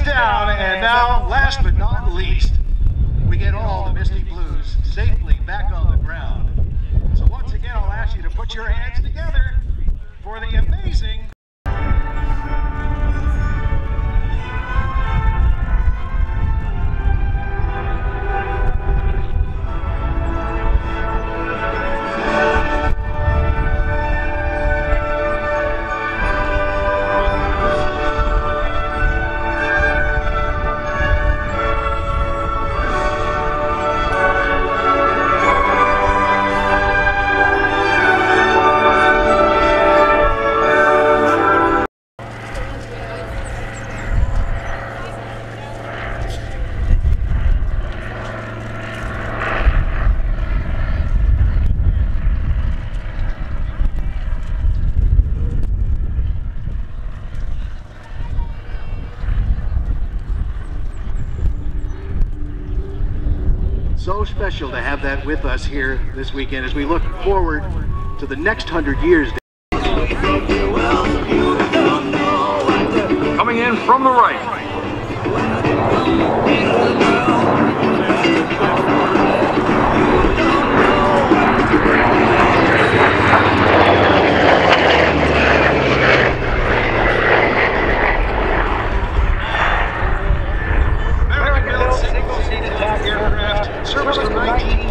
Down, and now, last but not least, we get all the Misty Blues safely back on the ground. So once again, I'll ask you to put your hands together for the amazing... So special to have that with us here this weekend as we look forward to the next 100 years. Coming in from the right. Service from 19...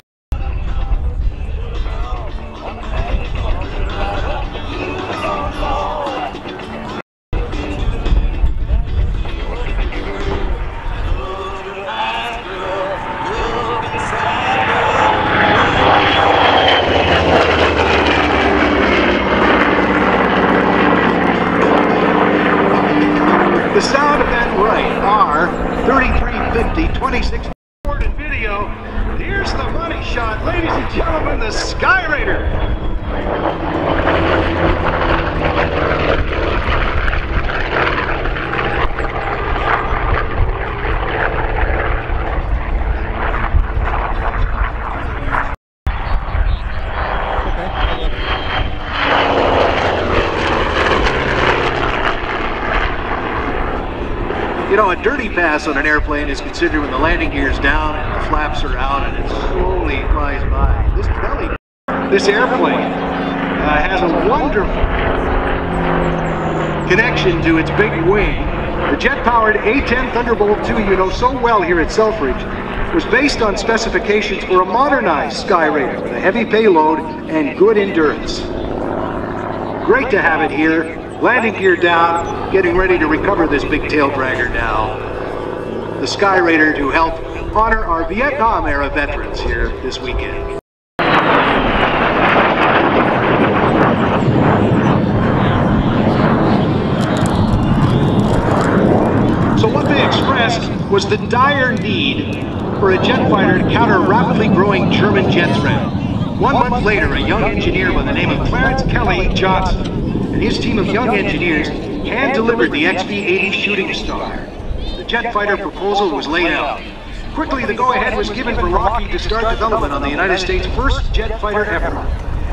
The sound of that right are 3350 26 and video. Here's the money shot, ladies and gentlemen, the Sky Raider. You know, a dirty pass on an airplane is considered when the landing gear's down and the flaps are out and it slowly flies by. This airplane has a wonderful connection to its big wing. The jet-powered A-10 Thunderbolt II you know so well here at Selfridge was based on specifications for a modernized Sky Raider with a heavy payload and good endurance. Great to have it here. Landing gear down, getting ready to recover this big tail dragger now. The Sky Raider to help honor our Vietnam-era veterans here this weekend. So what they expressed was the dire need for a jet fighter to counter rapidly growing German jet threat. 1 month later, a young engineer by the name of Clarence Kelly Johnson and his team of young engineers hand-delivered the XB-80 Shooting Star. The jet fighter proposal was laid out. Quickly, the go-ahead was given for Lockheed to start development on the United States' first jet fighter ever.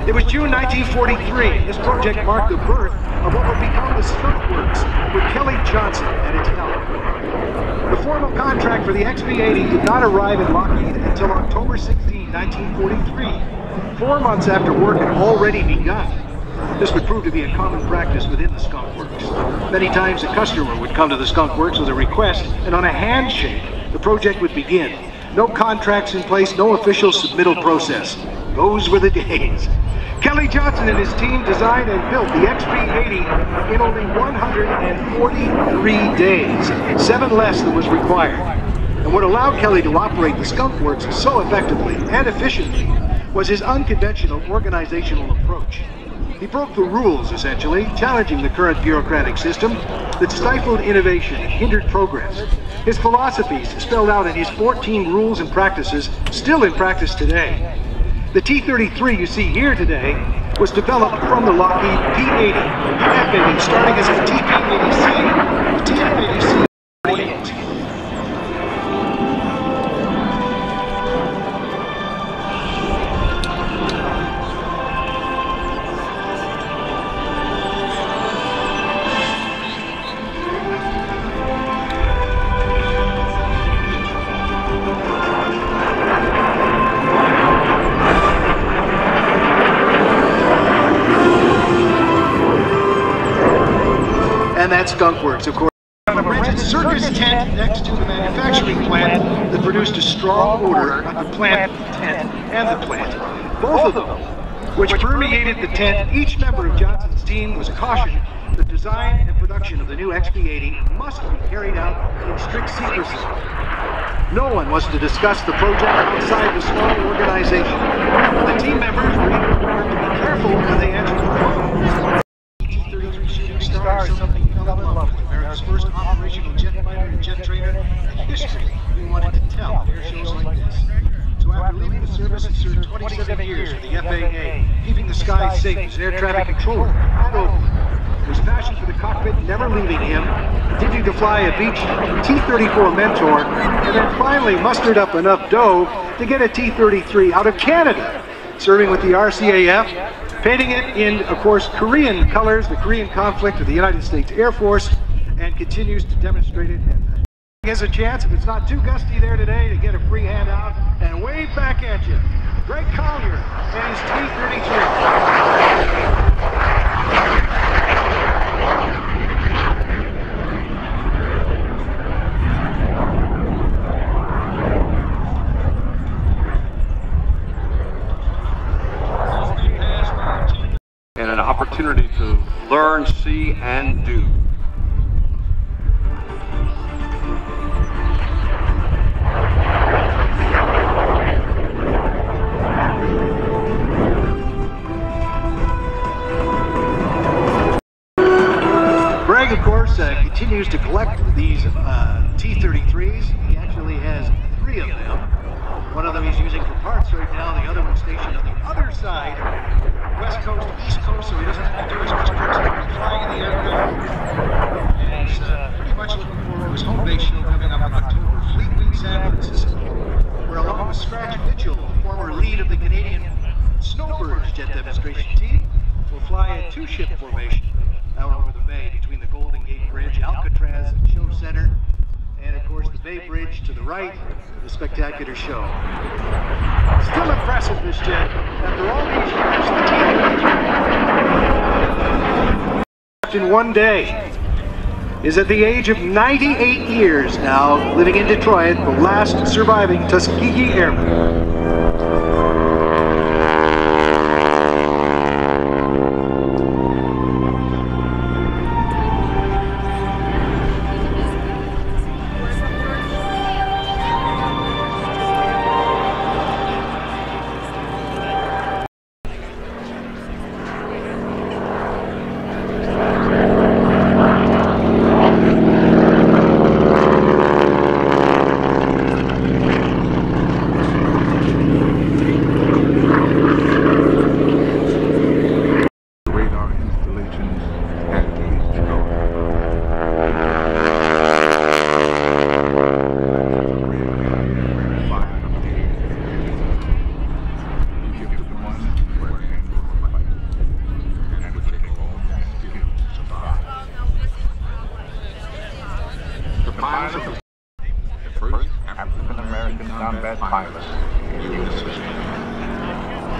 It was June 1943. This project marked the birth of what would become the Skunk Works, with Kelly Johnson at its helm. The formal contract for the XB-80 did not arrive in Lockheed until October 16, 1943, 4 months after work had already begun. This would prove to be a common practice within the Skunk Works. Many times a customer would come to the Skunk Works with a request, and on a handshake, the project would begin. No contracts in place, no official submittal process. Those were the days. Kelly Johnson and his team designed and built the XB-80 in only 143 days, 7 less than was required. And what allowed Kelly to operate the Skunk Works so effectively and efficiently was his unconventional organizational approach. He broke the rules, essentially, challenging the current bureaucratic system that stifled innovation and hindered progress. His philosophies, spelled out in his 14 rules and practices, still in practice today. The T-33 you see here today was developed from the Lockheed P-80, F-80 starting as a TP-80C and that Skunk Works, of course. A rented circus tent next to the manufacturing plant that produced a strong odor of the plant, tent, and the plant. Both of them, which permeated the tent. Each member of Johnson's team was cautioned the design and production of the new XB-80 must be carried out in strict secrecy. No one was to discuss the project outside the small organization. The team members were even required to be careful when they entered the phone. T-33 shooting star is something he fell in love with. America's first operational jet fighter and jet trainer in history we wanted to tell at air shows like this. So after leaving the service, he served 27 years with the FAA, keeping the skies safe as an air traffic controller at Oakland. His passion for the cockpit never leaving him, continued to fly a Beech T-34 Mentor, and then finally mustered up enough dough to get a T-33 out of Canada, serving with the RCAF, painting it in, of course, Korean colors, the Korean conflict of the United States Air Force, and continues to demonstrate it. He has a chance, if it's not too gusty there today, to get a free handout and wave back at you. Greg Collier and his T-33. And an opportunity to learn, see, and do. Greg, of course, continues to collect these T-33s. He actually has 3 of them. One of them he's using for parts right now, the other one stationed on the other side, west coast, east coast, so he doesn't have to do as much trips like flying in the aircraft. And he's pretty much looking forward to his home base show coming up in October, Fleet Week San Francisco, where along with Scratch Mitchell, former lead of the Canadian Snowbirds jet demonstration team, will fly a 2-ship formation out over the bay between the Golden Gate Bridge, Alcatraz Show Center, and of course the Bay Bridge to the right, the spectacular show. Still impressive, this jet. After all these years, the team in one day is at the age of 98 years now, living in Detroit, the last surviving Tuskegee Airman. First African-American combat pilot in the system.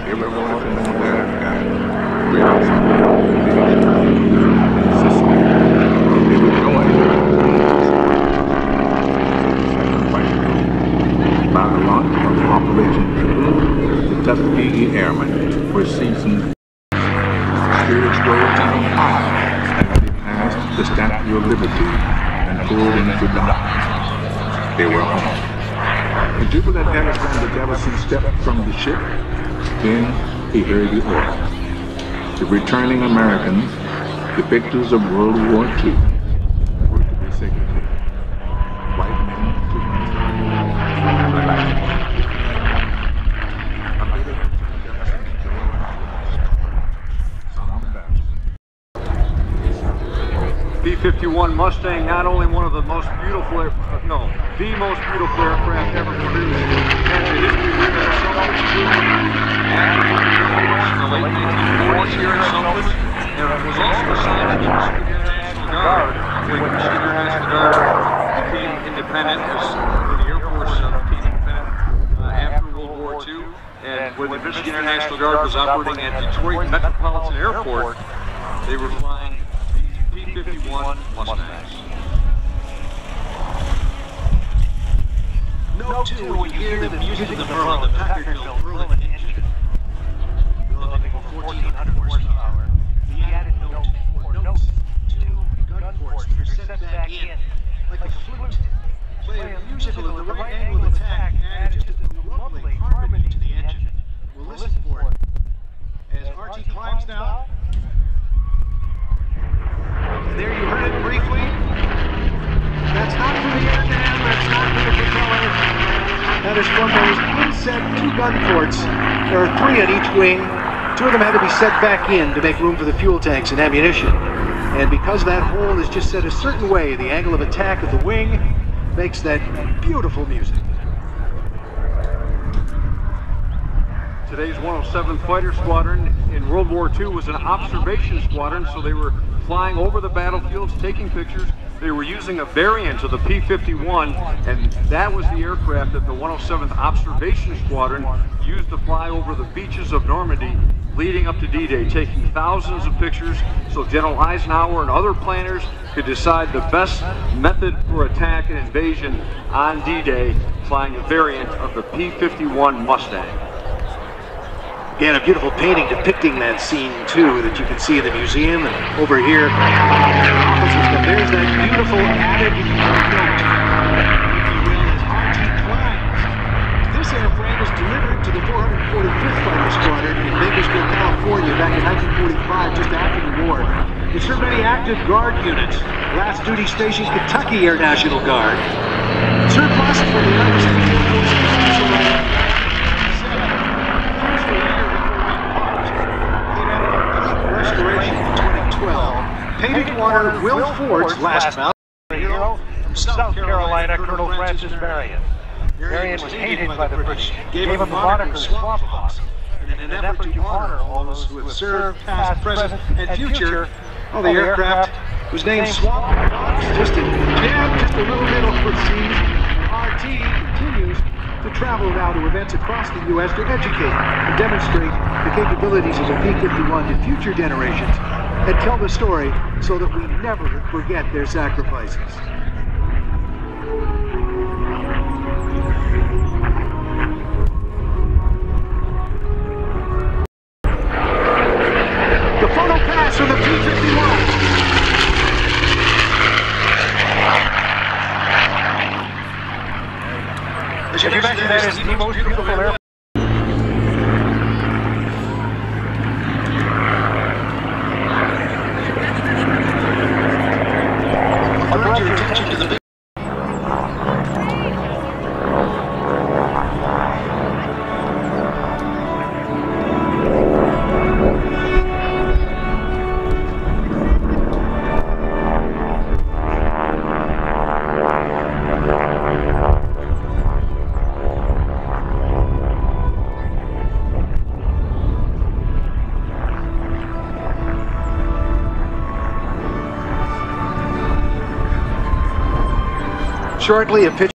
Here we're going to America. They were joined by the launch of Operation Eagle. The Tuskegee Airmen were seasoned. Spirits rose on high as they passed the Statue of Liberty and pulled into dock. They were home. When Jubilant Alexander Jefferson stepped from the ship, then he heard the order. The returning Americans, the victors of World War II, were to be segregated. White men to B-51 Mustang, not only one of the most beautiful, the most beautiful aircraft ever produced, and the history of Minnesota. After in the late 1940s here in Selfridge, and it was also assigned to the Michigan National Guard when the Michigan National Guard became independent, as the Air Force became independent after World War II, and when the Michigan National Guard was operating at Detroit Metropolitan Airport, they were flying B-51 Mustangs. Note too, when you hear the music of the Merlin, the Packard-built Merlin engine, developing over 1,400 horsepower, the added note or notes, two gun ports that are set back in, like a flute, play a musical at the right angle of attack, add just a lovely harmony to the engine. We'll listen for it as RT climbs now. There you heard it briefly. That's not for the air dam, that's not for the propeller. That is from those inset two gun ports. There are three on each wing. Two of them had to be set back in to make room for the fuel tanks and ammunition. And because that hole is just set a certain way, the angle of attack of the wing makes that beautiful music. Today's 107th Fighter Squadron in World War II was an observation squadron, so they were flying over the battlefields, taking pictures. They were using a variant of the P-51, and that was the aircraft that the 107th Observation Squadron used to fly over the beaches of Normandy leading up to D-Day, taking thousands of pictures so General Eisenhower and other planners could decide the best method for attack and invasion on D-Day, flying a variant of the P-51 Mustang. Again, a beautiful painting depicting that scene, too, that you can see in the museum and over here. There's that beautiful added note, if you will, as RT climbs. This airframe was delivered to the 445th Fighter Squadron in Bakersfield, California back in 1945, just after the war. It served many active Guard units. Last duty station, Kentucky Air National Guard. Surplus from the United States Air Force also restoration in 2012. Painted water Will Ford's last mount. Hero from South Carolina, Colonel Francis Marion. Marion was hated by the British, gave him the moniker Swamp Fox. In an effort to honor all those who have served, past, present, and future, the aircraft was named Swamp Fox, just a little bit overseas. RT continues to travel now to events across the U.S. to educate and demonstrate the capabilities of the P-51 to future generations and tell the story so that we never forget their sacrifices. The photo pass for the P-51. As you mentioned, that is the most beautiful airplane. I'll direct your attention to the shortly a picture.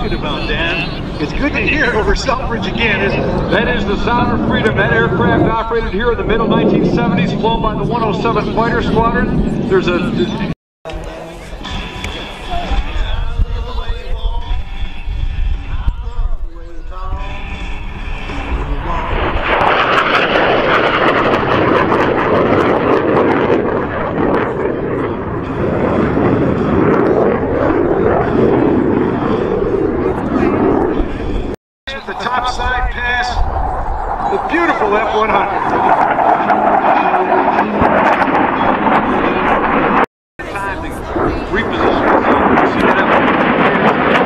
About, Dan. It's good to hear it over Selfridge again, isn't it? That is the sound of freedom. That aircraft operated here in the middle 1970s, flown by the 107th Fighter Squadron. There's a... reposition itself. See that?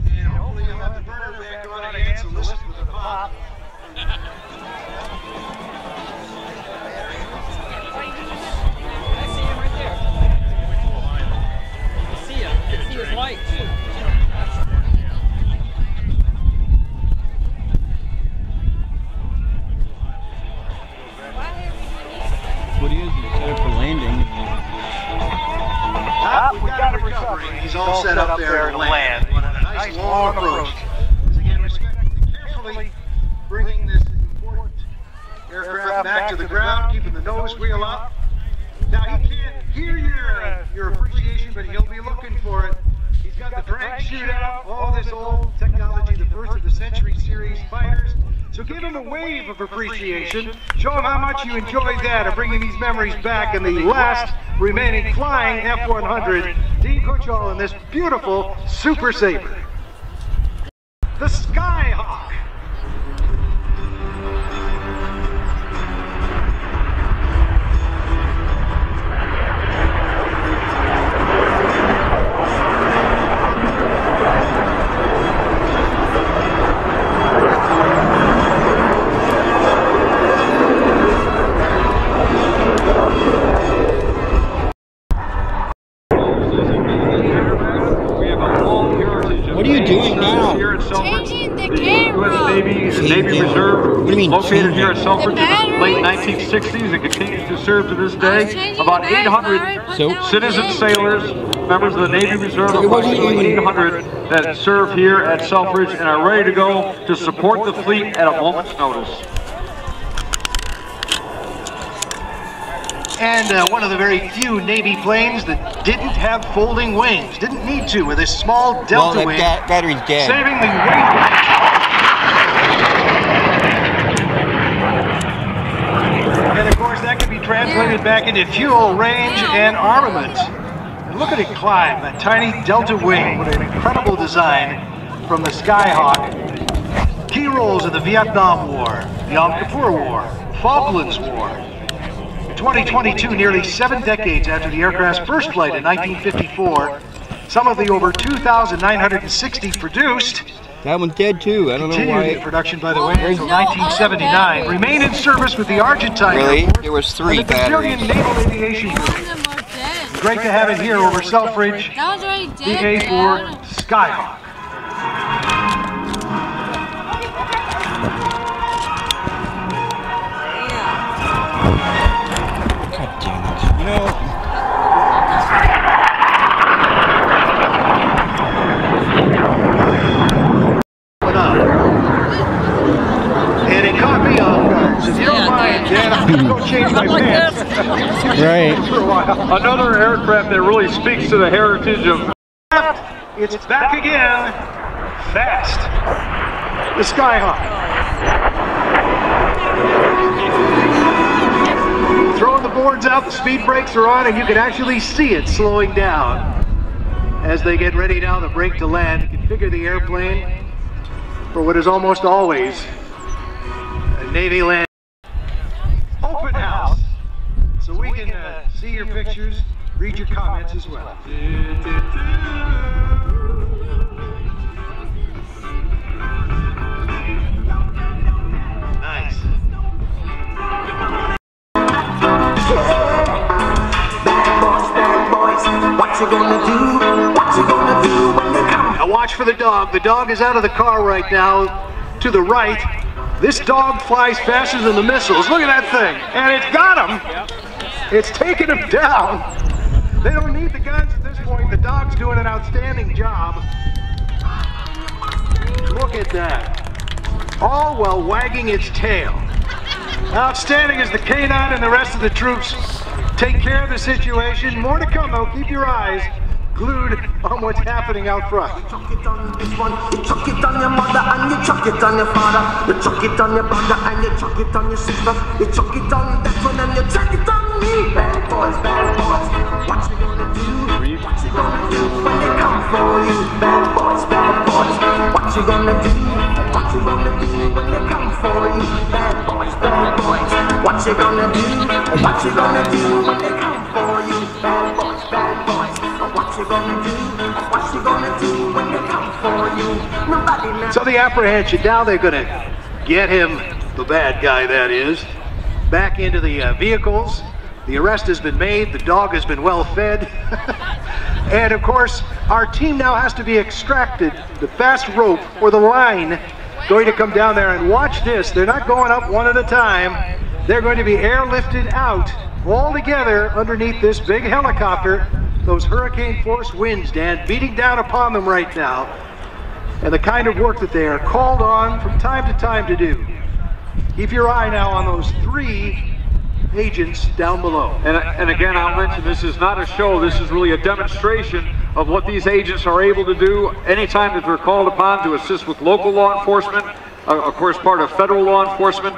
And hopefully you'll have the burner back on again, so listen to the pop. What he is set up for landing. We got him recovering. He's all set up there to land. Nice long approach. Again, respectfully, carefully bringing this important aircraft back to the ground, keeping the nose wheel up. Now he can't hear your appreciation, but he'll be looking for it. He's got the drag shootout, all this old technology, the first of the Century Series fighters. So give him a wave of appreciation. Show him how much you enjoyed that of bringing these memories back in the last remaining flying F-100. Dean Kutchall in this beautiful Super Sabre. The Skyhawk. What are you doing now? Here at Selfridge, Changing the U.S. camera. Navy Reserve, What do you mean, located here at changing? Selfridge in the The late batteries. 1960s and continues to serve to this day. changing About the batteries, 800 So? citizen sailors, members of the Navy Reserve, It wasn't approximately even- 800 that serve here at Selfridge and are ready to go to support the fleet at a moment's notice. And one of the very few Navy planes that didn't have folding wings, didn't need to with this small Well, delta that wing, battery's dead. saving the weight. And of course that can be translated back into fuel, range, and armament. And look at it climb, that tiny delta wing. What an incredible design from the Skyhawk. Key roles in the Vietnam War, the Yom Kippur War, Falklands War. 2022, nearly 7 decades after the aircraft's first flight in 1954, some of the over 2,960 produced That one's dead too. I don't know continued in why. production, by the way, There's until no other 1979, batteries. remained in service with the Argentine Really? Air Force There was 3 and the Brazilian batteries. Naval Aviation All Group. of them are dead. Great to have it here over Selfridge, That was already the dead, A4 Dad. Skyhawk. God damn it. You know, Went up. And it caught me off guard. So if you don't mind, Dan, I'm going to go change my pants. right. For a while. Another aircraft that really speaks to the heritage of It's back again, fast. The Skyhawk. Throwing the boards out, the speed brakes are on, and you can actually see it slowing down. As they get ready now to brake to land, you configure the airplane for what is almost always a Navy land. Open house. So we can see your pictures, read your comments as well. Nice. What you gonna do? What you gonna do when they come? Now watch for the dog. The dog is out of the car right now to the right. This dog flies faster than the missiles. Look at that thing. And it's got him. It's taking him down. They don't need the guns at this point. The dog's doing an outstanding job. Look at that. All while wagging its tail. Outstanding as the canine and the rest of the troops take care of the situation. More to come though. Keep your eyes glued on what's happening out front. Chuck it on this one, you chuck it on your mother and you chuck it on your father. You chuck it on your brother and you chuck it on your sister. You chuck it on that one and you chuck it on me. Bad boys, what you gonna do? What you gonna do when they come for you? Bad boys, what you gonna do? you gonna do when they come for you? Bad boys, bad boys. What you gonna do? What you gonna do when they come for you? Bad boys, bad boys. What you gonna do? What you gonna do when they come for you? Nobody now. So the apprehension, now they're gonna get him, the bad guy that is, back into the vehicles. The arrest has been made, the dog has been well fed. And of course, our team now has to be extracted, the fast rope or the line going to come down there, and watch this. They're not going up one at a time. They're going to be airlifted out all together underneath this big helicopter. Those hurricane force winds, Dan, beating down upon them right now. And the kind of work that they are called on from time to time to do. Keep your eye now on those 3 agents down below. And again, I'll mention this is not a show, this is really a demonstration of what these agents are able to do anytime that they're called upon to assist with local law enforcement, of course part of federal law enforcement.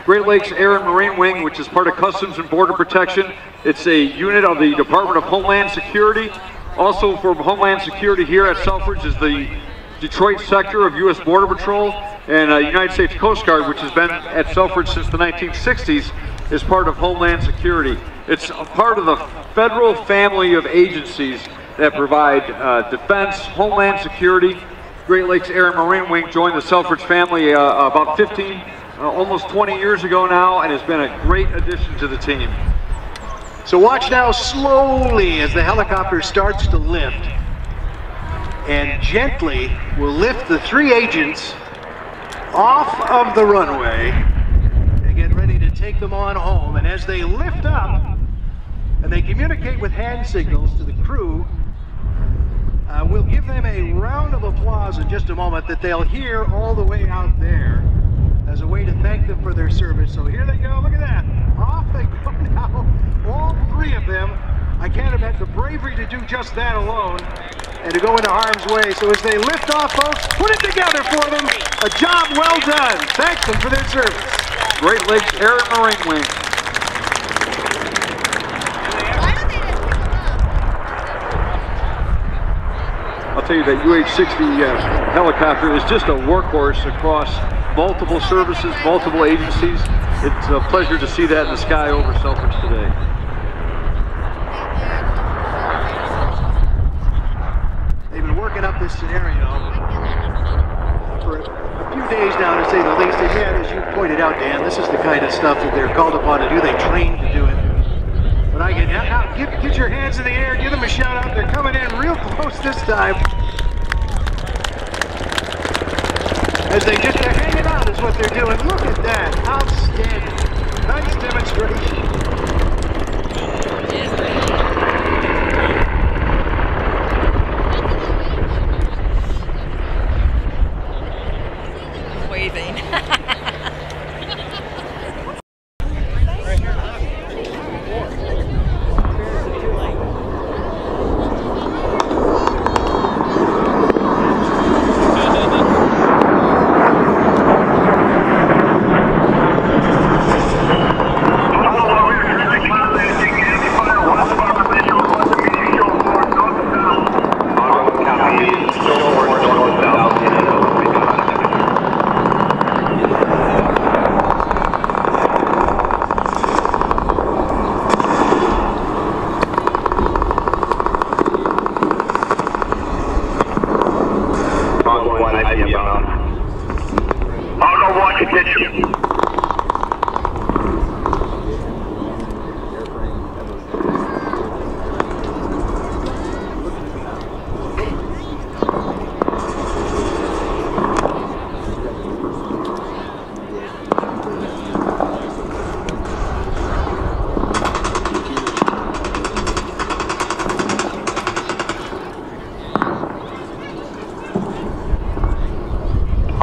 Great Lakes Air and Marine Wing, which is part of Customs and Border Protection. It's a unit of the Department of Homeland Security. Also for Homeland Security here at Selfridge is the Detroit sector of U.S. Border Patrol, and United States Coast Guard, which has been at Selfridge since the 1960s, is part of Homeland Security. It's a part of the federal family of agencies that provide defense, Homeland Security. Great Lakes Air and Marine Wing joined the Selfridge family about 15, almost 20 years ago now, and has been a great addition to the team. So watch now slowly as the helicopter starts to lift, and gently will lift the 3 agents off of the runway and get ready to take them on home. And as they lift up and they communicate with hand signals to the crew, we'll give them a round of applause in just a moment that they'll hear all the way out there as a way to thank them for their service. So here they go, look at that. Off they go now, all 3 of them. I can't imagine the bravery to do just that alone and to go into harm's way. So as they lift off, folks, put it together for them. A job well done. Thank them for their service. Great Lakes Air and Marine Wing. I'll tell you that UH-60 helicopter is just a workhorse across multiple services, multiple agencies. It's a pleasure to see that in the sky over Selfridge today. They've been working up this scenario for a few days now, to say the least. And yet, as you pointed out, Dan, this is the kind of stuff that they're called upon to do. They train to do it. But I get now, get your hands in the air, give them a shout out. They're coming in real close this time. As they're hanging out is what they're doing. Look at that, outstanding. Nice demonstration. Waving.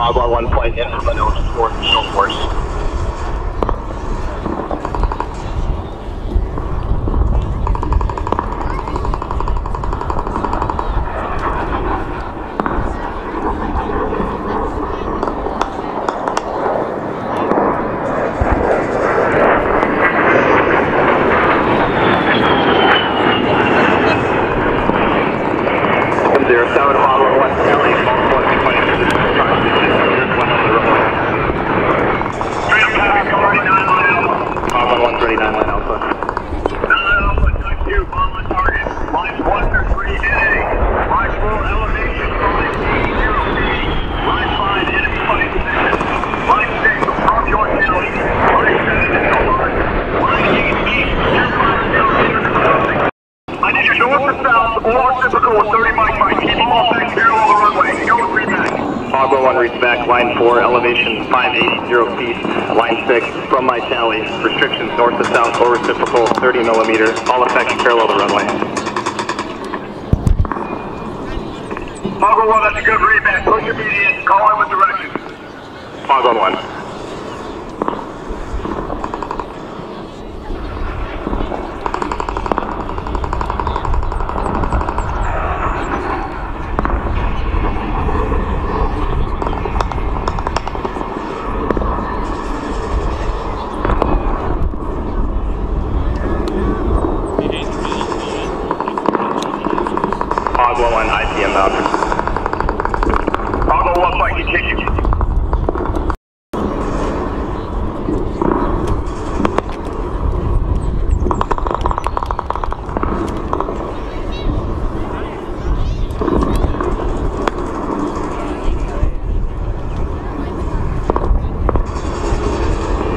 Bravo 1 point in from the show force. Zero 7 Apollo 1 Kelly, multiple 20, on the Hog 1, reach back, line 4, elevation 580 feet, line 6, from my tally, restrictions north to south or reciprocal 30 millimeters, all effects parallel the runway. Hog 1, that's a good read back, push your median, call in with direction. Hog 1. Hog 1, IP inbound. Hog 1, flight continue.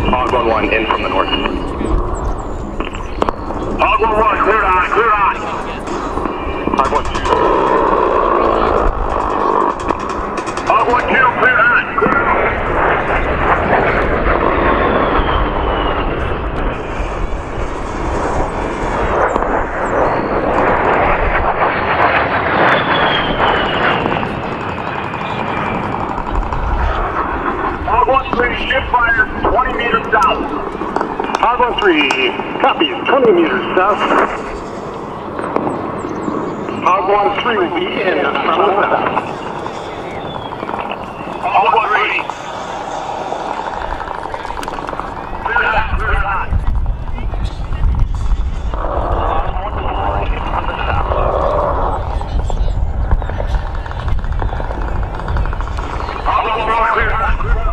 Hog 1, in from the north. Hog 1, clear eye, clear eye. Hog 1, 2. Hog 1, 2, clear eye, clear eye. Hog 1, 3, ship fire, 20 meters south. Hog 1, 3, copies, 20 meters south. Hog 1, 3 will be in from the south. Hog 1, 3. Clear eye, clear eye. Hog 1, 3 from the south. Hog 1, 4, clear eye, clear eye.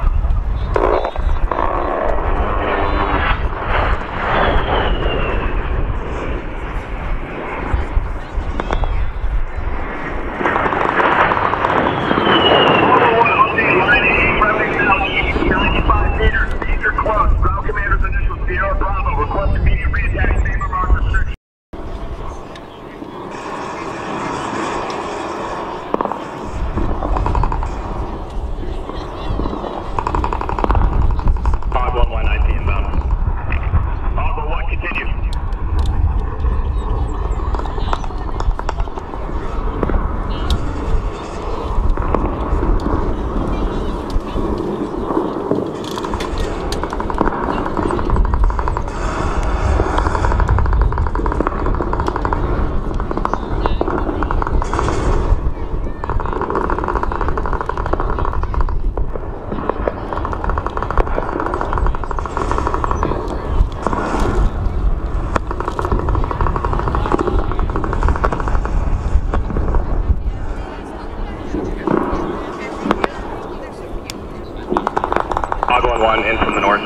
Hog 1, in from the north.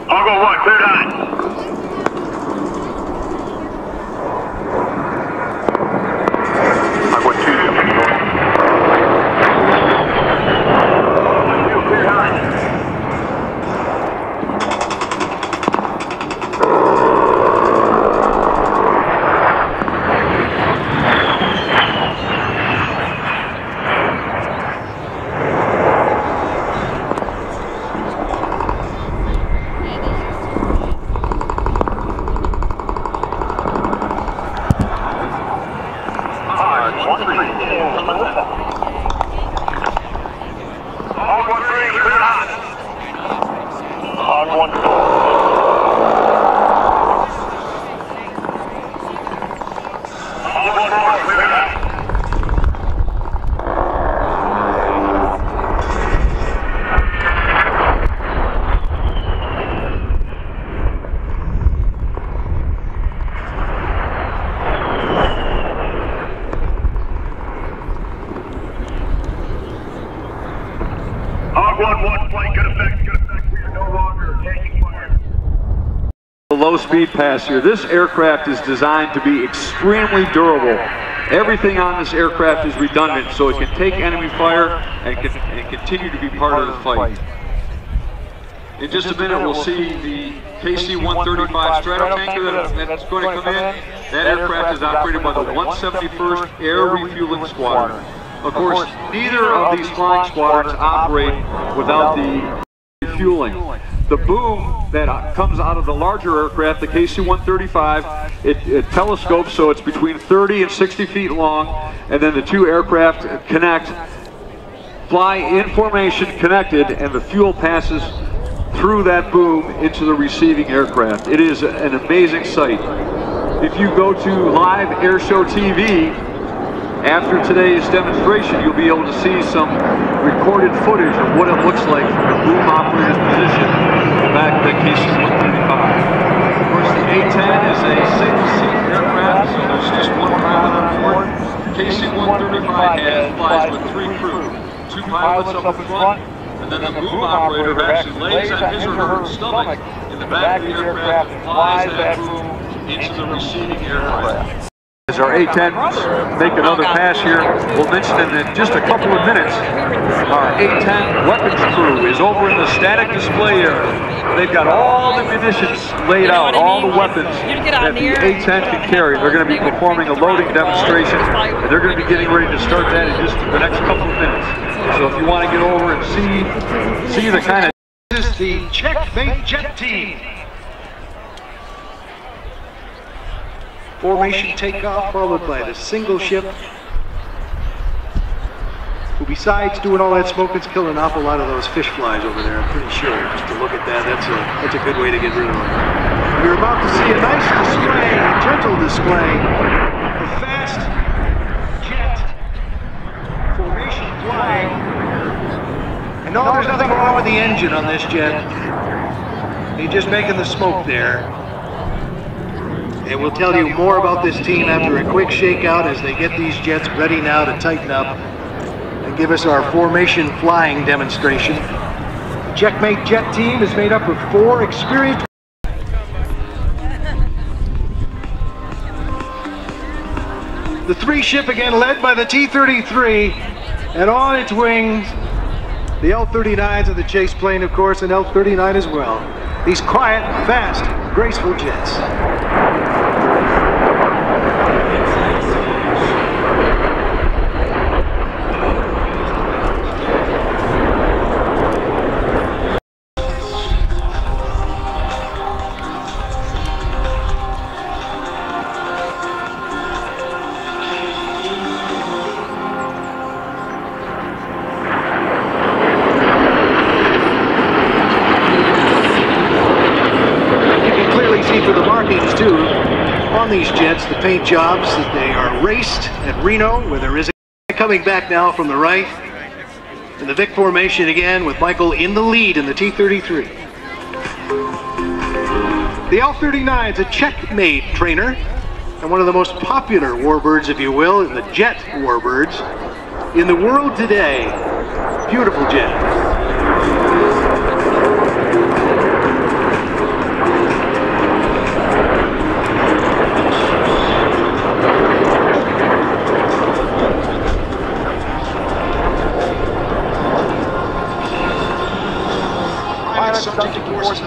Hog 1, cleared eye. Hog 1, 2, from the north. Hog 1, 2, cleared eye. Hog 1, 3, clear eye. Hog 1, 4. Hog 1, 4, clear eye. Hog 1, flight, good effect, we are no longer taking fire. The low speed pass here. This aircraft is designed to be extremely durable. Everything on this aircraft is redundant, so it can take enemy fire and continue to be part of the fight. In just a minute, we'll see the KC-135 Stratotanker that's going to come in. That aircraft is operated by the 171st Air Refueling Squadron. Of course, neither of these flying squadrons operate without the refueling. The boom that comes out of the larger aircraft, the KC-135, it telescopes, so it's between 30 and 60 feet long, and then the two aircraft connect, fly in formation, connected, and the fuel passes through that boom into the receiving aircraft. It is an amazing sight. If you go to Live Air Show TV, after today's demonstration, you'll be able to see some recorded footage of what it looks like from the boom operator's position in the back of the KC-135. Of course, the A-10 is a single-seat aircraft, so there's just one pilot on board. KC-135 flies with 3 crew, 2 pilots up in front, and then the boom operator actually lays on his or her stomach in the back of the aircraft and flies that boom into the receiving aircraft. As our A-10 make another pass here, we'll mention in just a couple of minutes, our A-10 weapons crew is over in the static display area. They've got all the munitions laid out, all the weapons that the A-10 can carry. They're going to be performing a loading demonstration, and they're going to be getting ready to start that in just the next couple of minutes. So if you want to get over and see the kind of... This is the Checkmate Jet Team. Formation takeoff followed by the single ship, who besides doing all that smoke, it's killing an awful lot of those fish flies over there, I'm pretty sure. Just to look at that, that's a good way to get rid of them. You're about to see a nice display, a gentle display of fast jet formation flying. And no, there's nothing wrong with the engine on this jet. He's just making the smoke there. And we'll tell you more about this team after a quick shakeout as they get these jets ready now to tighten up and give us our formation flying demonstration. The Checkmate Jet Team is made up of 4 experienced... The 3 ship again led by the T-33, and on its wings the L-39s and the chase plane, of course, and L-39 as well. These quiet, fast, graceful jets. These jets, the paint jobs, that they are raced at Reno, where there is a coming back now from the right, in the Vic formation again with Michael in the lead in the T-33. The L-39 is a checkmate trainer and one of the most popular warbirds, if you will, in the jet warbirds in the world today. Beautiful jet. Subject to force.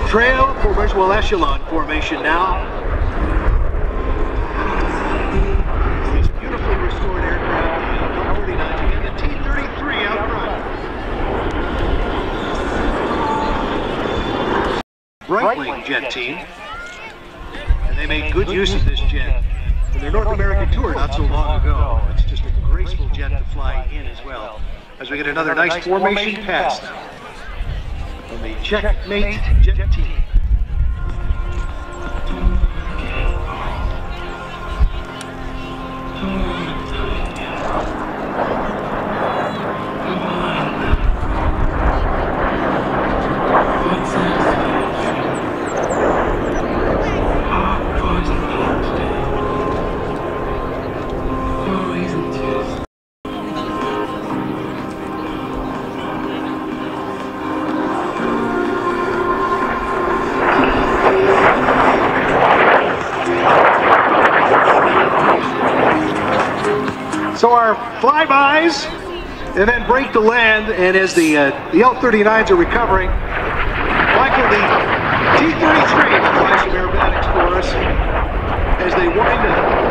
Trail formation, well, echelon formation now. These beautifully restored aircraft, the L-39 and the T-33 out front. Breitling jet team, and they made good use of this jet for their North American tour not so long ago. It's just a graceful jet to fly in as well. As we get another nice formation pass from the Checkmate Jet Team. are flybys and then break to land. And as the L-39s are recovering, Michael, the T-33 flies some aerobatics for us as they wind up.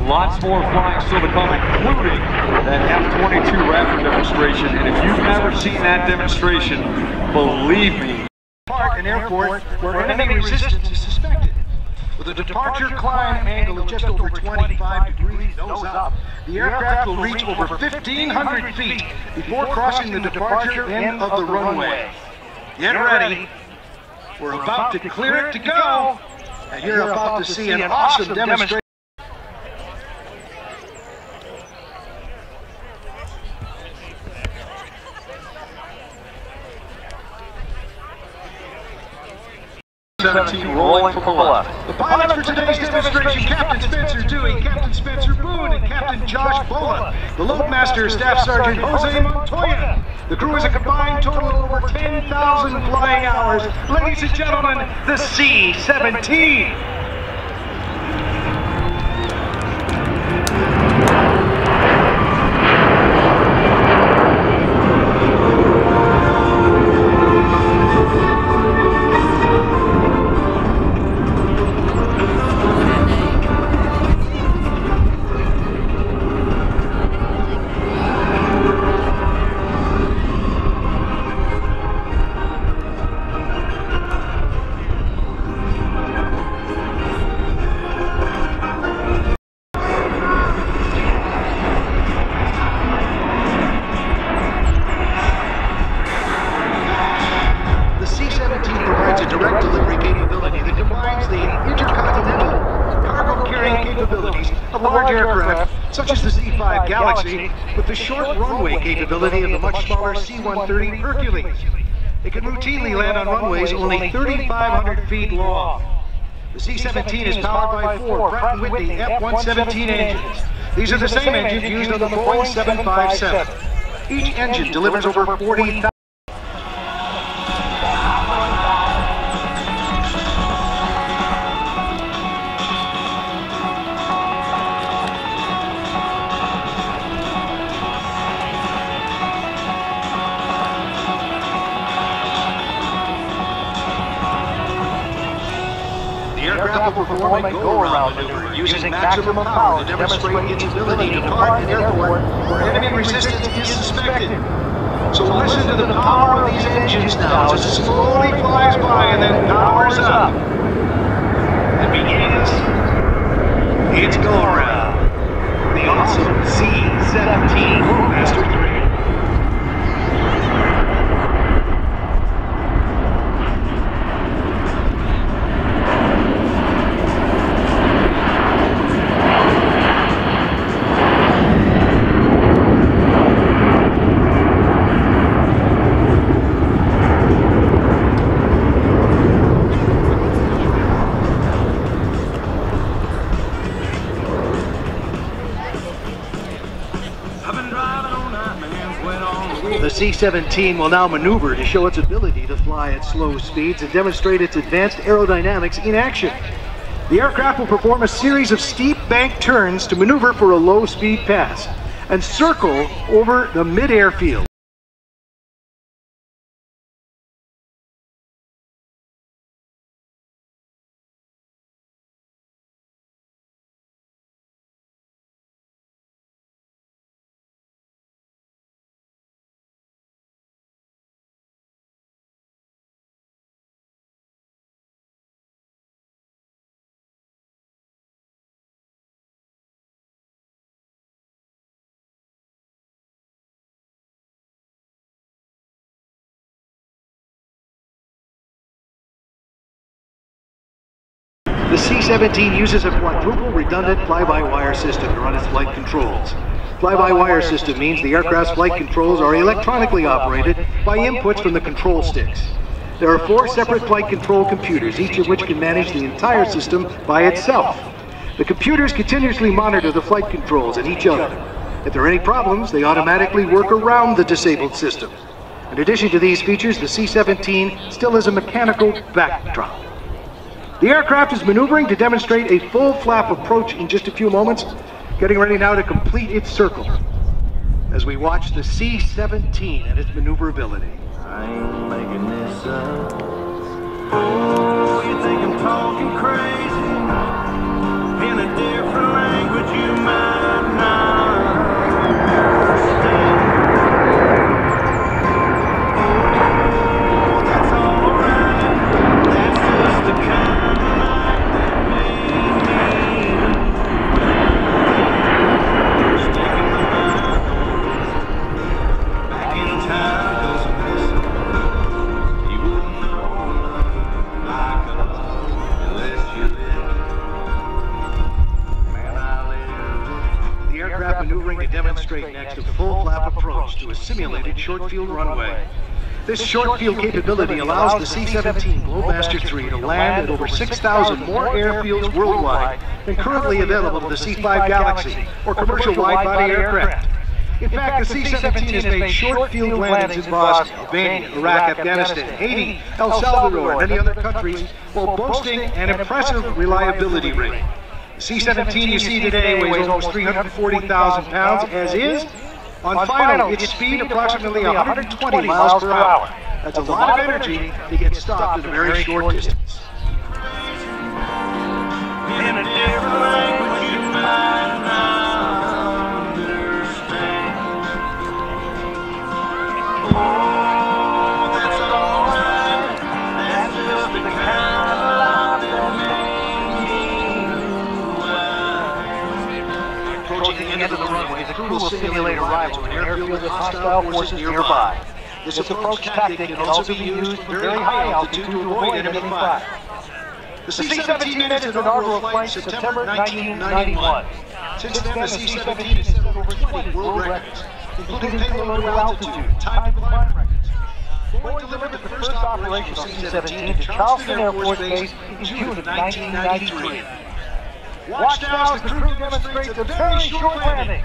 Lots more flying still to come, including that F-22 Raptor demonstration. And if you've never seen that demonstration, believe me. An airport where enemy resistance is suspected. With a departure climb angle of just over 25 degrees nose up, the aircraft will reach over 1,500 feet before crossing the departure end of the runway. Get ready. We're about to clear it to go, and you're about to see an awesome demonstration. Rolling from the left. The pilots for today's demonstration, Captain Spencer Dewey, Captain Spencer Boone, and Captain Josh Bola. The loadmaster, Staff Sergeant Jose Montoya. The crew is a combined total of over 10,000 flying hours. Ladies and gentlemen, the C-17. Direct delivery capability that combines the intercontinental cargo carrying capabilities of large aircraft such as the C-5 Galaxy with the short runway capability of the much smaller C-130 Hercules. It can routinely land on runways only 3,500 feet long. The C-17 is powered by 4 Pratt & Whitney F-117 engines. These are the same engines used on the Boeing 757. Each engine delivers over 40,000. The aircraft will perform a go-around maneuver using maximum power to demonstrate its ability to park an airport where enemy resistance is suspected. So listen to the power of these engines now as it slowly flies by and then powers up. And begins its go-around. The awesome C-17 Master 3. The C-17 will now maneuver to show its ability to fly at slow speeds and demonstrate its advanced aerodynamics in action. The aircraft will perform a series of steep bank turns to maneuver for a low-speed pass and circle over the mid-air field. The C-17 uses a quadruple redundant fly-by-wire system to run its flight controls. Fly-by-wire system means the aircraft's flight controls are electronically operated by inputs from the control sticks. There are 4 separate flight control computers, each of which can manage the entire system by itself. The computers continuously monitor the flight controls and each other. If there are any problems, they automatically work around the disabled system. In addition to these features, the C-17 still has a mechanical backdrop. The aircraft is maneuvering to demonstrate a full flap approach in just a few moments, getting ready now to complete its circle. As we watch the C-17 and its maneuverability. I ain't making this up. Oh, you think I'm talking crazy? In a different language you might not understand. Oh, that's alright. That's just the kind of night that made me. Sticking my mind back in time goes a mess. You wouldn't know nothing like us unless you lived. Man, I lived. The aircraft maneuvering to demonstrate next a full flap approach to a simulated short field runway. This short field capability allows the C-17 Globemaster III to land at over 6,000 more airfields worldwide than currently available to the C-5 Galaxy or commercial wide-body aircraft. In fact, the C-17 has made short field landings in Bosnia, Albania, Iraq, Afghanistan, Haiti, El Salvador, and many other countries while boasting an impressive reliability rate. The C-17 you see today weighs almost 340,000 pounds, as is, on final, its speed approximately 120 miles per hour. That's a lot of energy to get stopped at a very short distance. In a different language you might not understand. Oh, that's alright. That's just the kind of life that made me. Approaching the end of the runway, the crew will simulate arrival in an airfield with hostile forces nearby. This approach tactic can also be used from very high altitude to avoid enemy fire. The C-17 entered its inaugural flight in September 1991. Since then, the C-17 has set over 20 world records, including payload to altitude, time to climb records. Boeing delivered the first operational C-17 to Charleston Air Force Base in June of 1993. Watch now as the crew demonstrates a very short landing.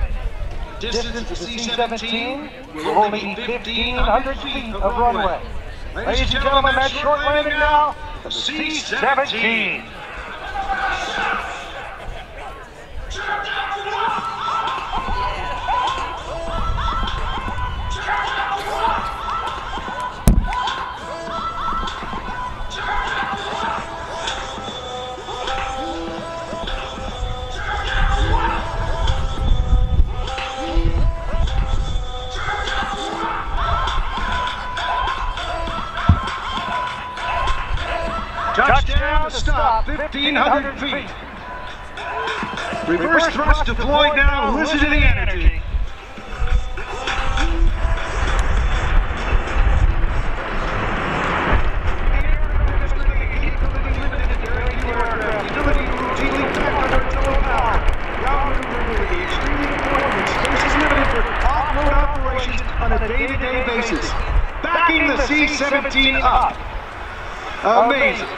The distance of the C-17 will only be 1,500 feet of runway. Ladies and gentlemen, that short landing now, the C-17. Touchdown to stop, 1,500 feet. Reverse thrust deployed now, listen to the energy. On a day-to-day basis, backing the C-17 up. Amazing.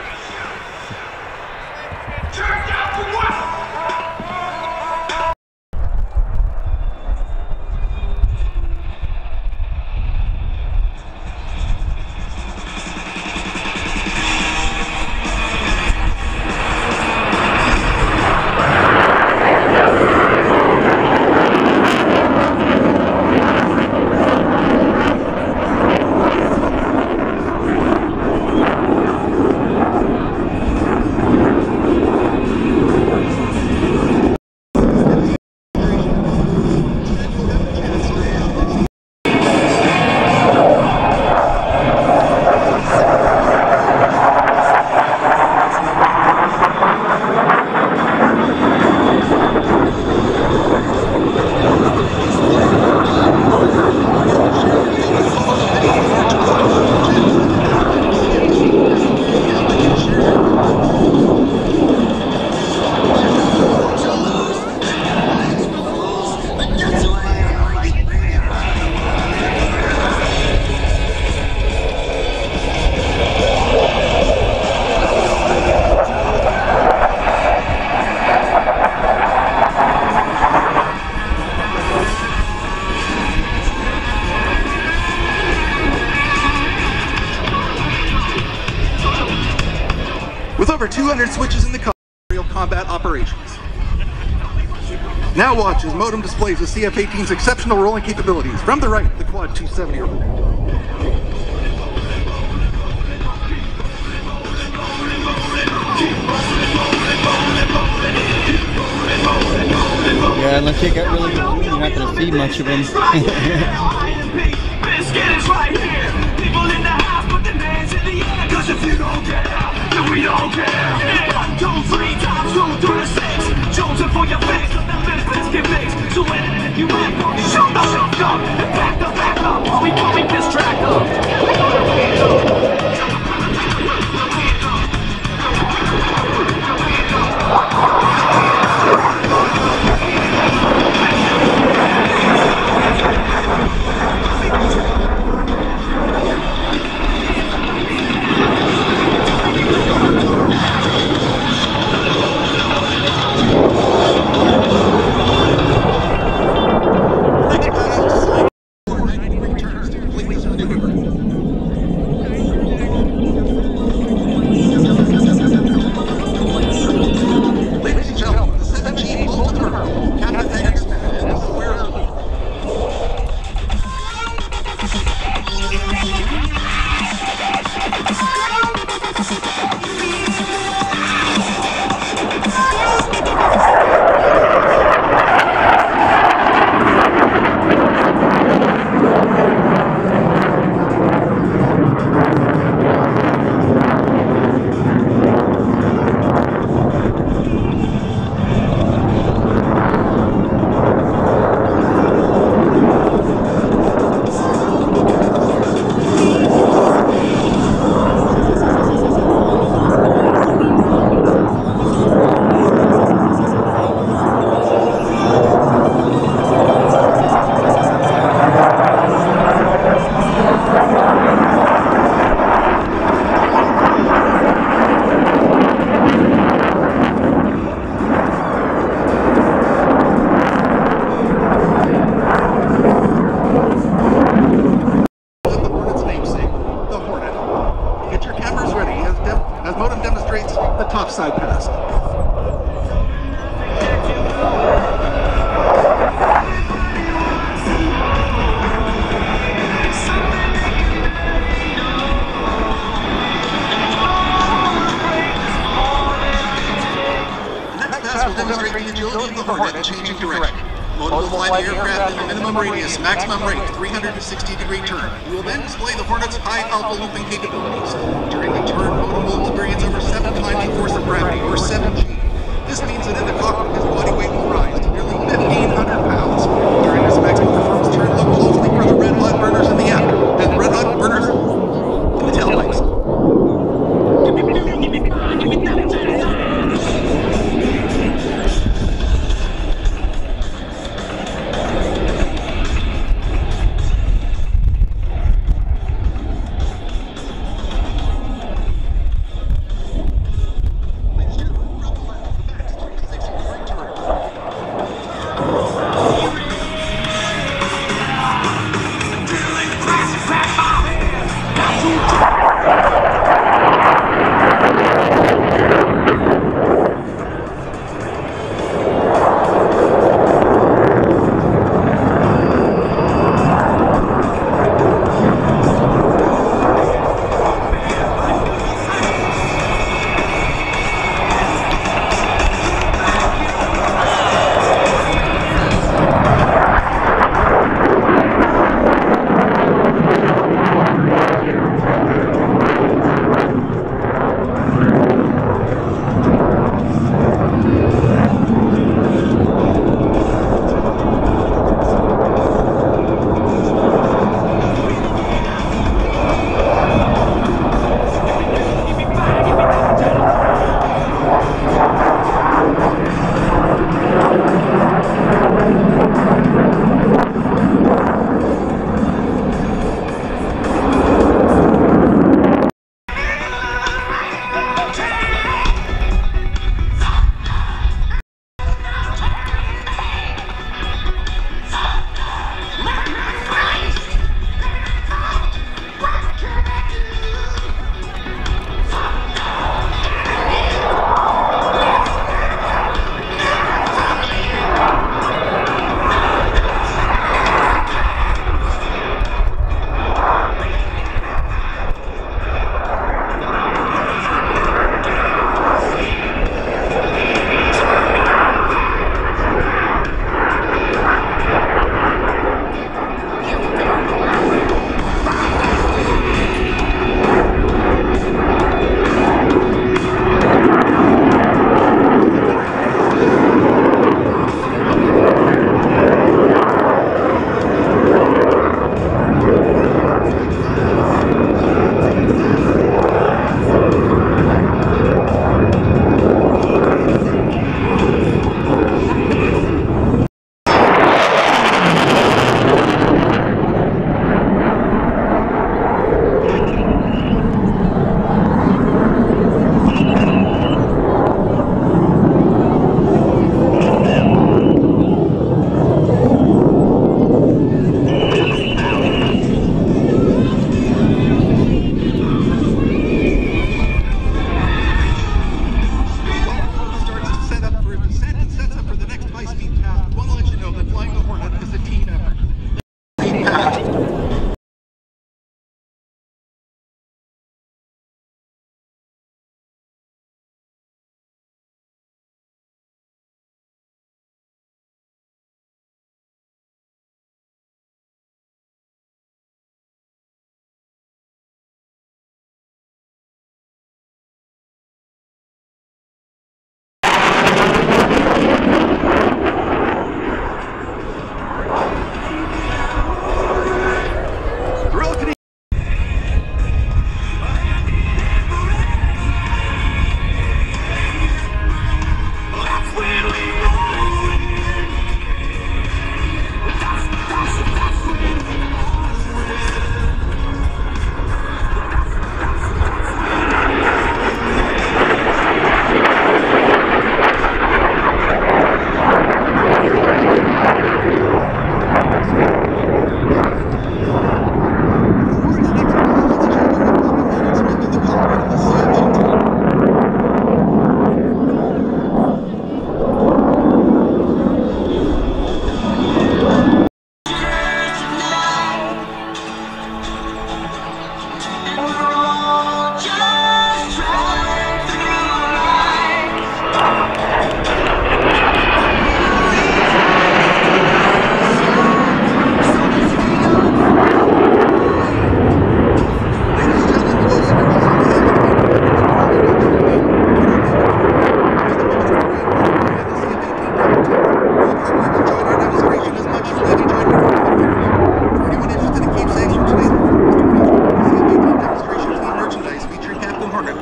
over 200 switches in the car for aerial combat operations. Now watch as modem displays the CF-18's exceptional rolling capabilities. From the right, the Quad 270 roll. Yeah, unless you got really good food, you're not going to see much of them. Topside pass. Next pass will demonstrate the agility of the Hornet in changing direction. Modem will fly the aircraft in a minimum radius, maximum rate, 360-degree turn. We will then display the Hornet's high alpha looping capabilities. During the turn, modem will experience over 7 times the force of gravity, or 7G. This means that in the cockpit, his body weight will rise to nearly 1,500 pounds. During this maximum performance turn, look closely for the red hot burners in the after, and red hot burners in the taillights.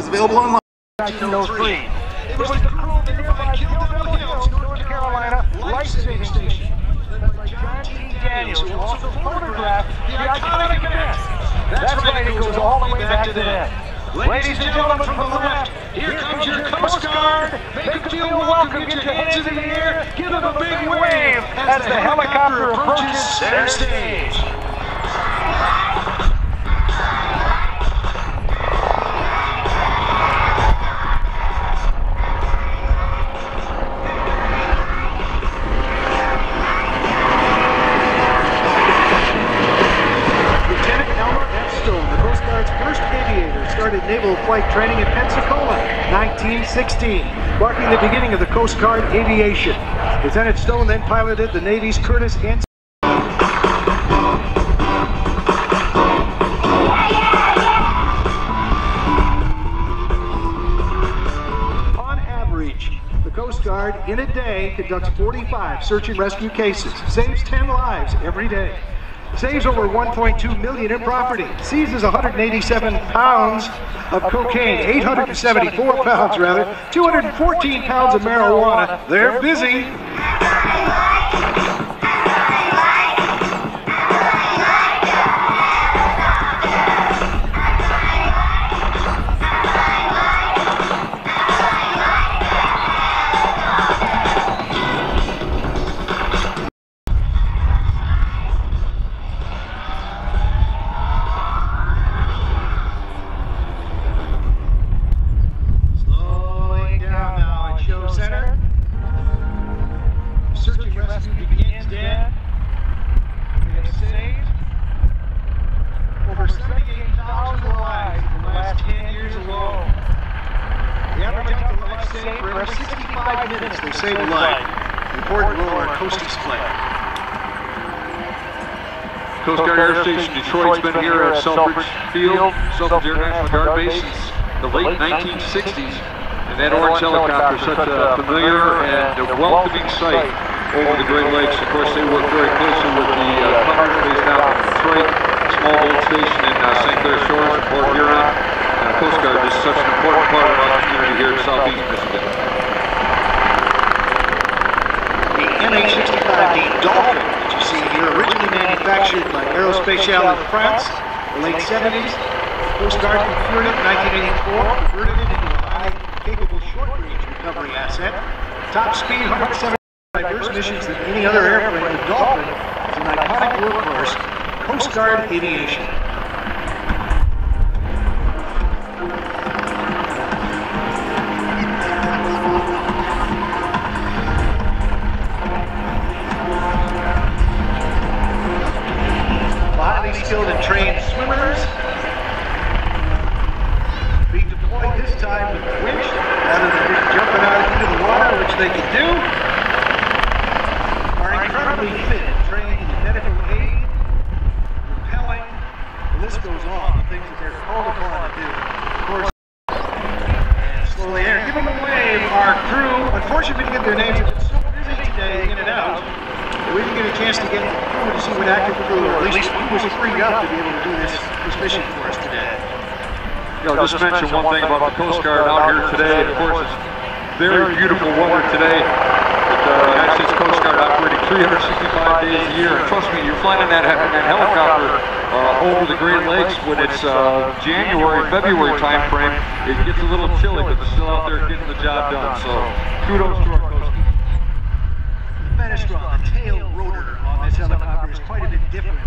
is available online. 1903. It was the crew of the nearby Gilbert Hills, North Carolina life-saving station, led by John T. Daniels, who also photographed the iconic event. That's right, it goes all the way back to then. Ladies and gentlemen from the left, here comes your Coast Guard. Make them feel welcome. Get your hands in the air. Give them a big wave as the helicopter approaches center stage. Started naval flight training in Pensacola, 1916, marking the beginning of the Coast Guard aviation. Lieutenant Stone then piloted the Navy's Curtiss and on average, the Coast Guard in a day conducts 45 search and rescue cases, saves 10 lives every day. Saves over 1.2 million in property, seizes 187 pounds of cocaine, 874 pounds rather, 214 pounds of marijuana. They're busy. They save a life. Important role our coasties play. Coast Guard Air Station Detroit's been here at Selfridge Field, Selfridge Air National Guard Base since the late 1960s. And that orange helicopter is such a familiar and a welcoming sight over the Great Lakes. Of course, they work very closely with the Thunder based out in Detroit, small boat station in St. Clair Shores, Port Huron. And Coast Guard is such an important part of our community here in Southeast Michigan. The MH-65D Dolphin that you see here, originally manufactured by Aerospatiale in France in the late 70s. Coast Guard procured it in 1984, converted it into a highly capable short-range recovery asset. Top speed, 170 diverse missions than any other airplane. The Dolphin is an iconic workhorse, Coast Guard aviation. Skilled and trained swimmers being deployed this time with a winch rather than just jumping out into the water, which they can do. Are incredibly fit, trained in medical aid, rappelling, the list goes on, the things that they're called upon to do. Of course, and slowly there, give them a wave, our crew. Unfortunately, we didn't get their names. It's so busy today, in and out. We didn't get a chance to get crew to see what active crew, or at least who was freed up to be able to do this mission for us today. I'll just mention one thing about the Coast Guard out here today. Of course, it's very beautiful weather today. The United States Coast Guard operating 365 days a year. And trust me, you're flying in that helicopter over the Great Lakes when it's January, February time frame. It gets a little chilly, but they're still out there getting the job done. So kudos to our Coast Guard. Fenestrel, the tail rotor on this helicopter is quite a bit different.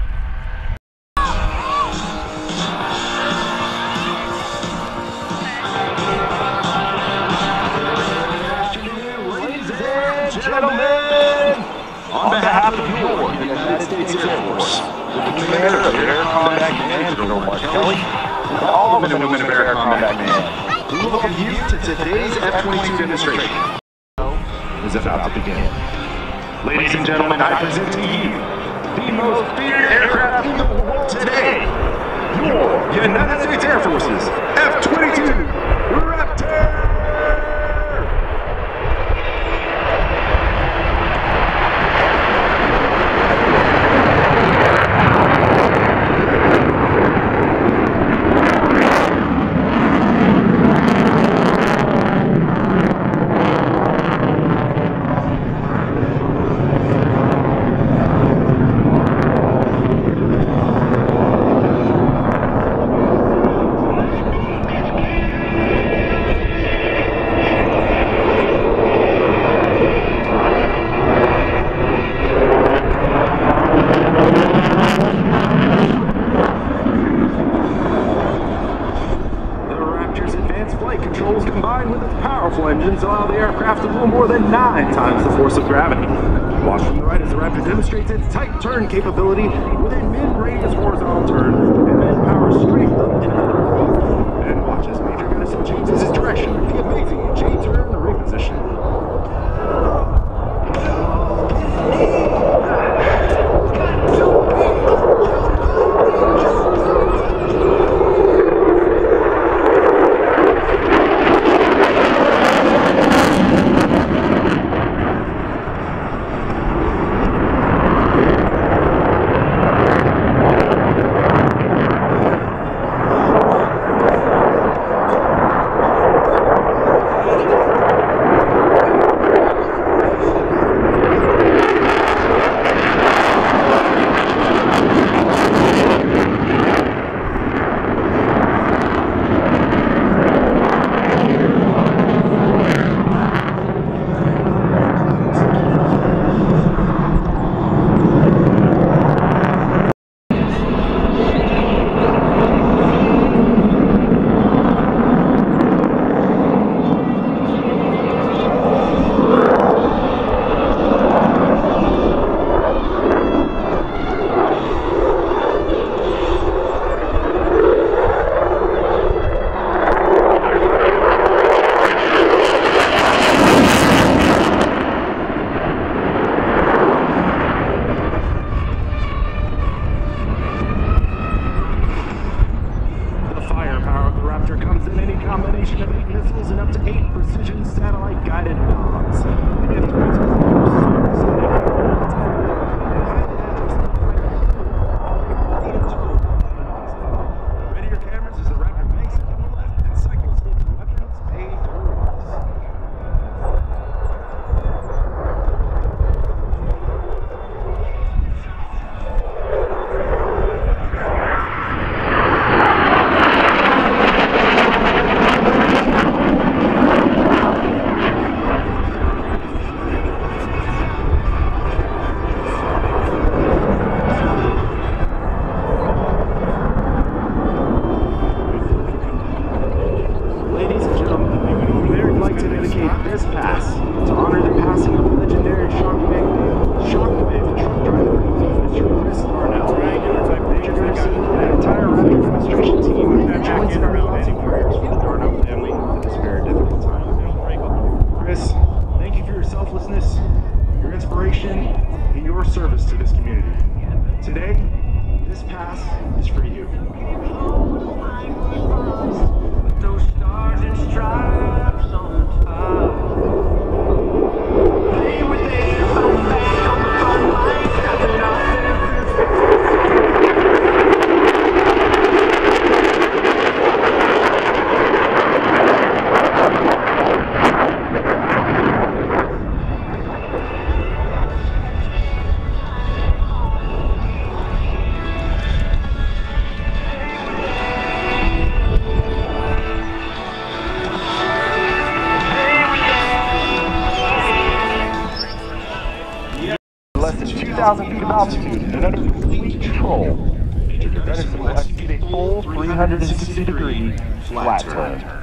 Ladies and gentlemen, on behalf of your United States Air Force, with the Commander of Air Combat Command, General Mark Kelly, and all the men and women of Air Combat Command, we welcome you to today's F-22 demonstration. Is about to begin. Ladies and gentlemen, I present to you the most feared aircraft in the world today. Your United States Air Force's F-22 Raptor! Advanced flight controls combined with its powerful engines allow the aircraft to pull more than 9 times the force of gravity. Watch from the right as the Raptor demonstrates its tight turn capability with a mid-radius horizontal turn and then powers straight up into the door. And watch as Major Gunnison changes his direction with the amazing J-turn reposition. Less than 2,000 feet of altitude and under complete control, Major Gunnison will execute a full 360-degree flat turn.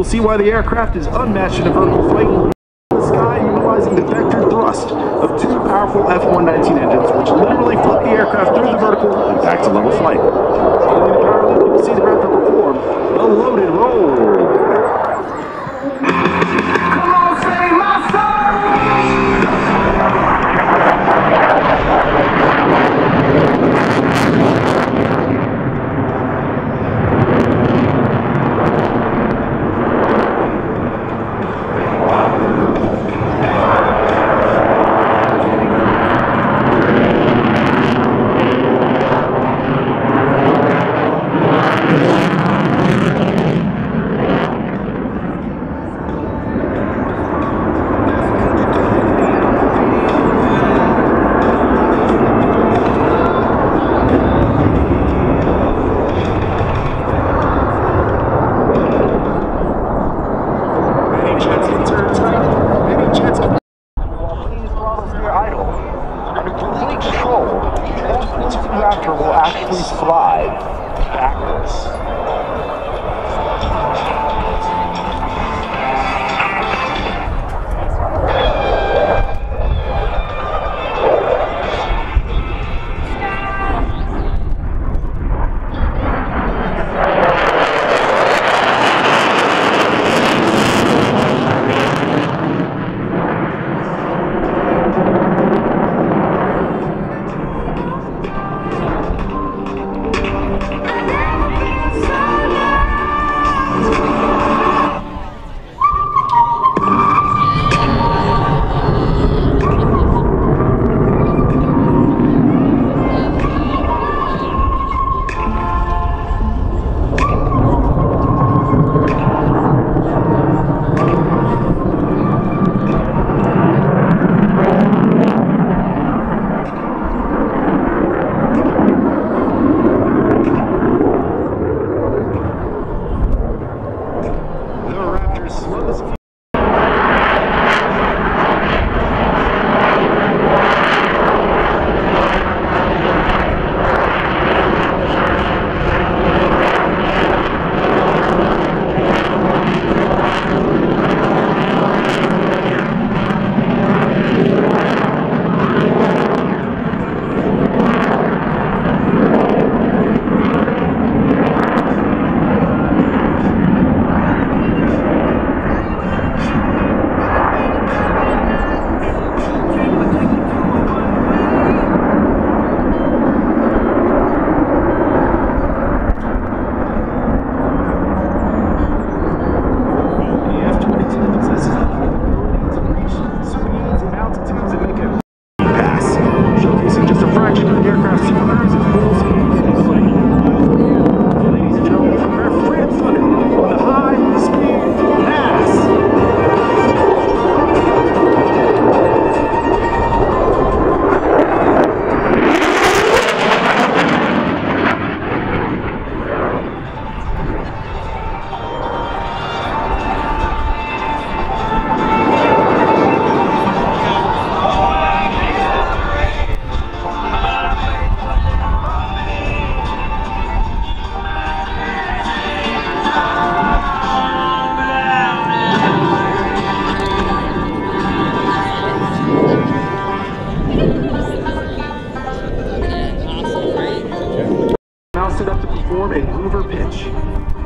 see why the aircraft is unmatched in a vertical flight in the sky, utilizing the vectored thrust of two powerful F-119 engines, which literally flip the aircraft through the vertical and back to level flight. Following the power loop, you will see the Raptor perform a loaded roll. Come on, say my song! Will actually slide backwards.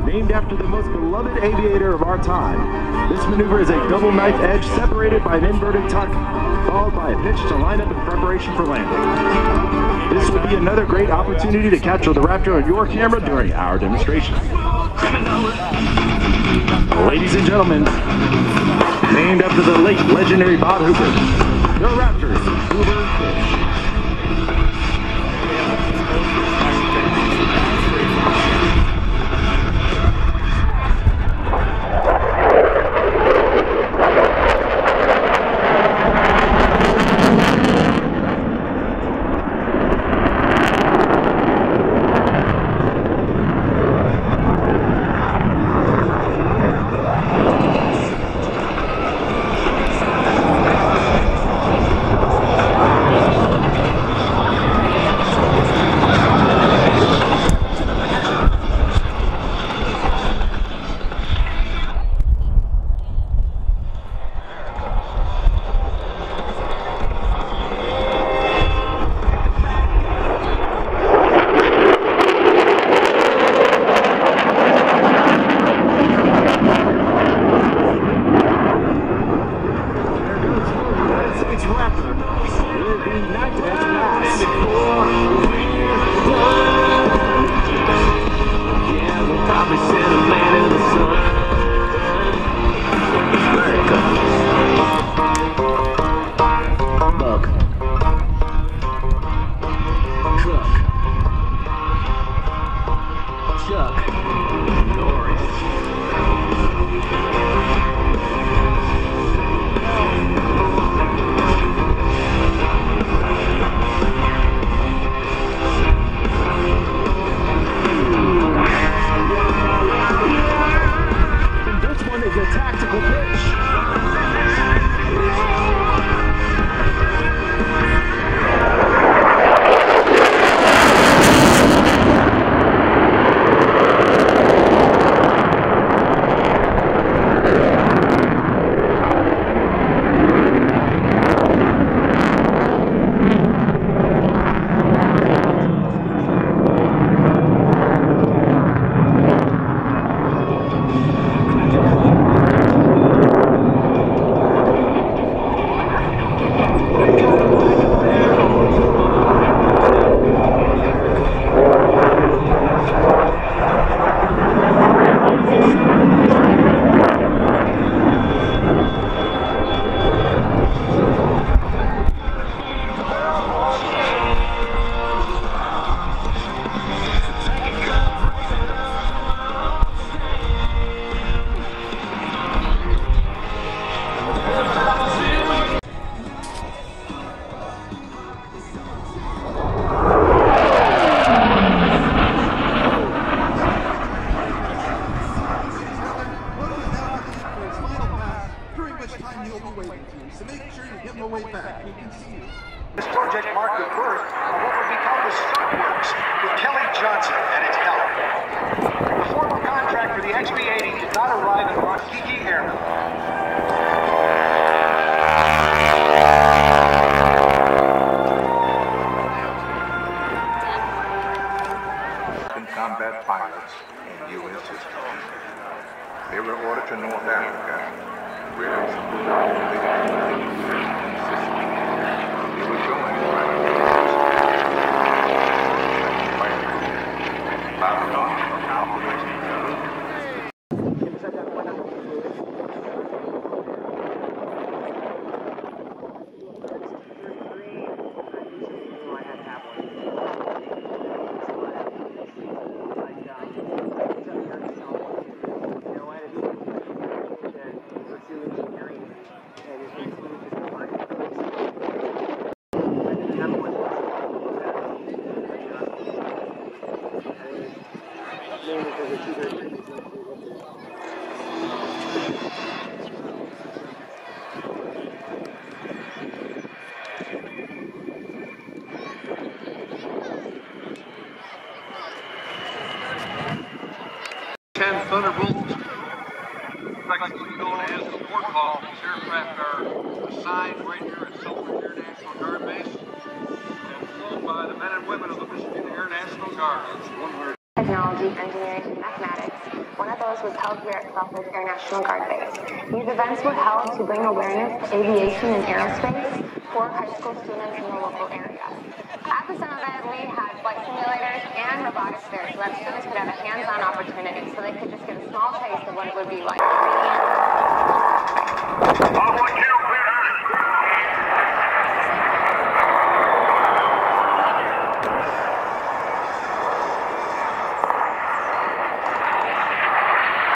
Named after the most beloved aviator of our time, this maneuver is a double knife edge separated by an inverted tuck, followed by a pitch to line up in preparation for landing. This will be another great opportunity to capture the Raptor on your camera during our demonstration. Ladies and gentlemen, named after the late legendary Bob Hooper, the Raptor's Hoover Pitch. Raptor with the 9th pass. Yeah, we'll probably send a man in the sun. America. Buck. Cook. Chuck. Norris. And this one is a tactical pitch. This project marked the birth of what would become the Stunt Works, with Kelly Johnson at its helm. The formal contract for the XB-80 did not arrive at Waikiki Airport. Combat pilots in U.S. history. They were ordered to North Africa, where they were joined by the Operation. Thunderbolts, technically known as the Warthog. These aircraft are assigned right here at Selfridge Air National Guard Base and flown by the men and women of the Michigan Air National Guard. Technology, engineering, and mathematics. One of those was held here at Selfridge Air National Guard Base. These events were held to bring awareness to aviation and aerospace for high school students in the local area. At the summit event, we had flight simulators and robotics there so that students could have a hands-on opportunity so they could just get a small taste of what it would be like.